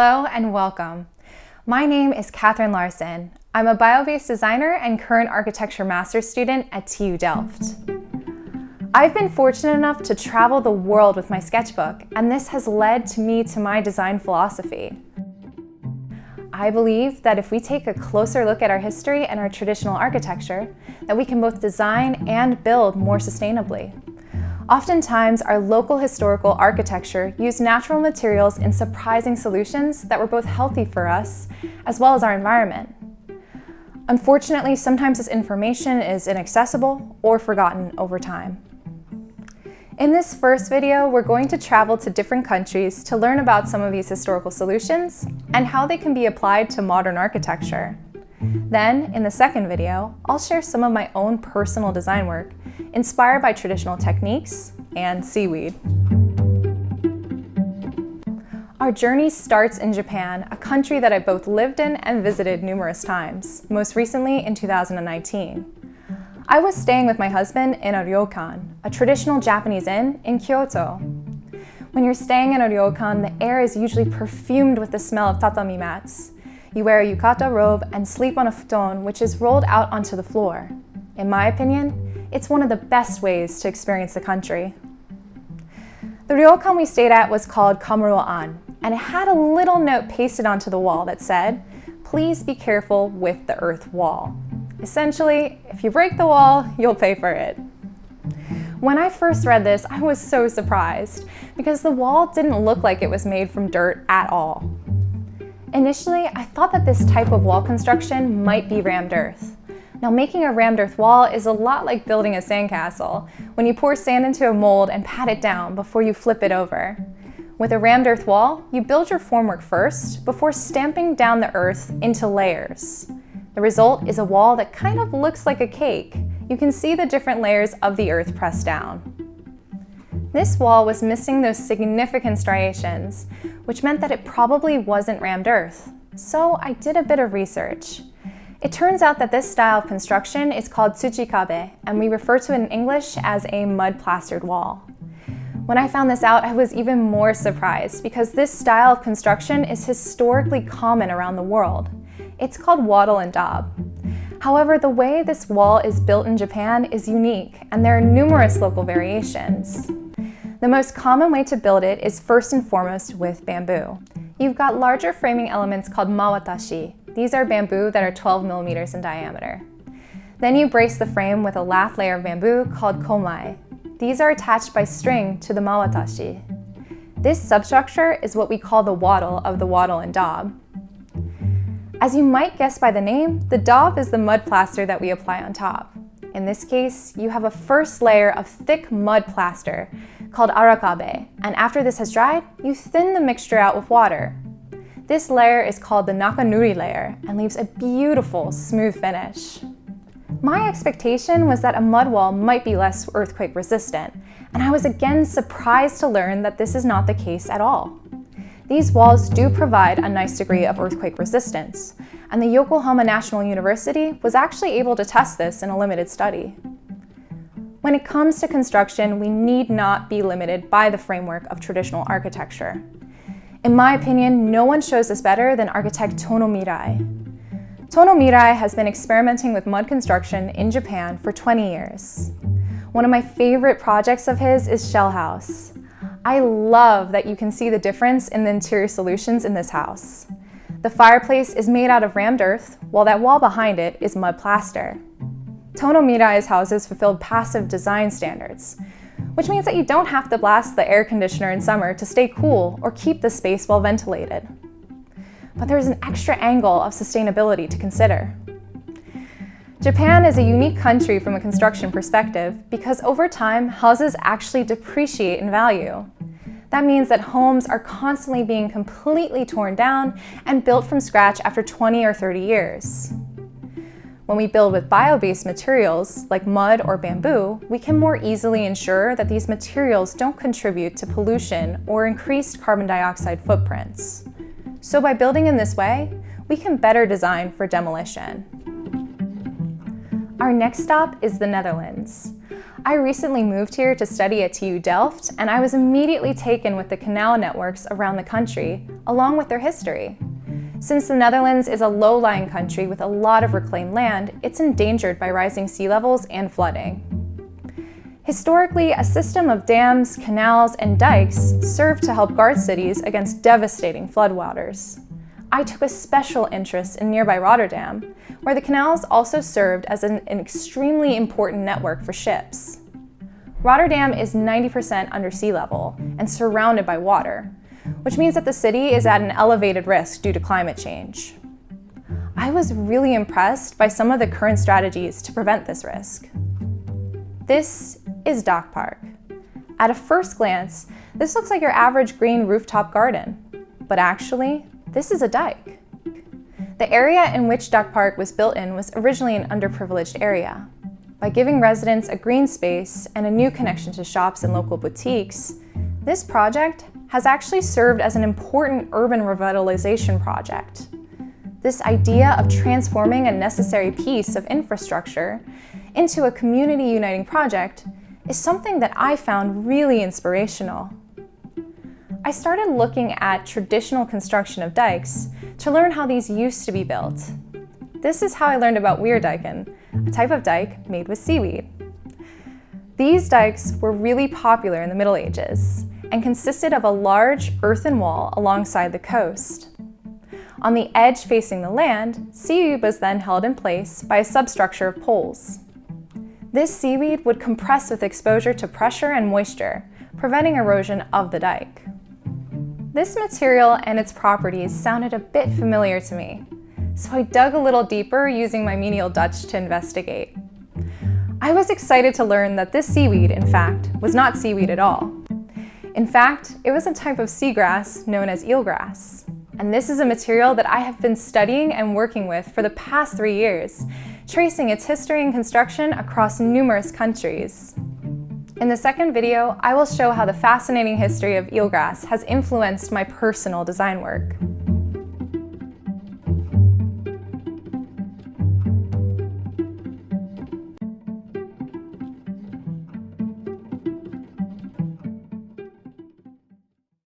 Hello and welcome. My name is Catherine Larson. I'm a Biobased designer and current architecture master's student at TU Delft. I've been fortunate enough to travel the world with my sketchbook, and this has led me to my design philosophy. I believe that if we take a closer look at our history and our traditional architecture, that we can both design and build more sustainably. Oftentimes, our local historical architecture used natural materials in surprising solutions that were both healthy for us as well as our environment. Unfortunately, sometimes this information is inaccessible or forgotten over time. In this first video, we're going to travel to different countries to learn about some of these historical solutions and how they can be applied to modern architecture. Then, in the second video, I'll share some of my own personal design work inspired by traditional techniques and seaweed. Our journey starts in Japan, a country that I both lived in and visited numerous times, most recently in 2019. I was staying with my husband in a ryokan, a traditional Japanese inn in Kyoto. When you're staying in a ryokan, the air is usually perfumed with the smell of tatami mats. You wear a yukata robe and sleep on a futon, which is rolled out onto the floor. In my opinion, it's one of the best ways to experience the country. The ryokan we stayed at was called Kamuro-an, and it had a little note pasted onto the wall that said, "Please be careful with the earth wall." Essentially, if you break the wall, you'll pay for it. When I first read this, I was so surprised because the wall didn't look like it was made from dirt at all. Initially, I thought that this type of wall construction might be rammed earth. Now, making a rammed earth wall is a lot like building a sandcastle, when you pour sand into a mold and pat it down before you flip it over. With a rammed earth wall, you build your formwork first before stamping down the earth into layers. The result is a wall that kind of looks like a cake. You can see the different layers of the earth pressed down. This wall was missing those significant striations, which meant that it probably wasn't rammed earth. So I did a bit of research. It turns out that this style of construction is called tsuchikabe, and we refer to it in English as a mud-plastered wall. When I found this out, I was even more surprised because this style of construction is historically common around the world. It's called wattle and daub. However, the way this wall is built in Japan is unique, and there are numerous local variations. The most common way to build it is first and foremost with bamboo. You've got larger framing elements called mawatashi. These are bamboo that are 12 millimeters in diameter. Then you brace the frame with a lath layer of bamboo called komai. These are attached by string to the mawatashi. This substructure is what we call the wattle of the wattle and daub. As you might guess by the name, the daub is the mud plaster that we apply on top. In this case, you have a first layer of thick mud plaster called arakabe, and after this has dried, you thin the mixture out with water. This layer is called the nakanuri layer and leaves a beautiful, smooth finish. My expectation was that a mud wall might be less earthquake resistant, and I was again surprised to learn that this is not the case at all. These walls do provide a nice degree of earthquake resistance, and the Yokohama National University was actually able to test this in a limited study. When it comes to construction, we need not be limited by the framework of traditional architecture. In my opinion, no one shows this better than architect Tono Mirai. Tono Mirai has been experimenting with mud construction in Japan for 20 years. One of my favorite projects of his is Shell House. I love that you can see the difference in the interior solutions in this house. The fireplace is made out of rammed earth, while that wall behind it is mud plaster. Tono Mirai's houses fulfilled passive design standards, which means that you don't have to blast the air conditioner in summer to stay cool or keep the space well ventilated. But there's an extra angle of sustainability to consider. Japan is a unique country from a construction perspective because over time, houses actually depreciate in value. That means that homes are constantly being completely torn down and built from scratch after 20 or 30 years. When we build with bio-based materials like mud or bamboo, we can more easily ensure that these materials don't contribute to pollution or increased carbon dioxide footprints. So by building in this way, we can better design for demolition. Our next stop is the Netherlands. I recently moved here to study at TU Delft, and I was immediately taken with the canal networks around the country, along with their history. Since the Netherlands is a low-lying country with a lot of reclaimed land, it's endangered by rising sea levels and flooding. Historically, a system of dams, canals, and dikes served to help guard cities against devastating floodwaters. I took a special interest in nearby Rotterdam, where the canals also served as an extremely important network for ships. Rotterdam is 90% under sea level and surrounded by water, which means that the city is at an elevated risk due to climate change. I was really impressed by some of the current strategies to prevent this risk. This is Dock Park. At a first glance, this looks like your average green rooftop garden, but actually, this is a dike. The area in which Dock Park was built in was originally an underprivileged area. By giving residents a green space and a new connection to shops and local boutiques, this project has actually served as an important urban revitalization project. This idea of transforming a necessary piece of infrastructure into a community uniting project is something that I found really inspirational. I started looking at traditional construction of dikes to learn how these used to be built. This is how I learned about weirdijken, a type of dike made with seaweed. These dikes were really popular in the Middle Ages and consisted of a large earthen wall alongside the coast. On the edge facing the land, seaweed was then held in place by a substructure of poles. This seaweed would compress with exposure to pressure and moisture, preventing erosion of the dike. This material and its properties sounded a bit familiar to me, so I dug a little deeper using my menial Dutch to investigate. I was excited to learn that this seaweed, in fact, was not seaweed at all. In fact, it was a type of seagrass known as eelgrass. And this is a material that I have been studying and working with for the past 3 years, tracing its history and construction across numerous countries. In the second video, I will show how the fascinating history of eelgrass has influenced my personal design work.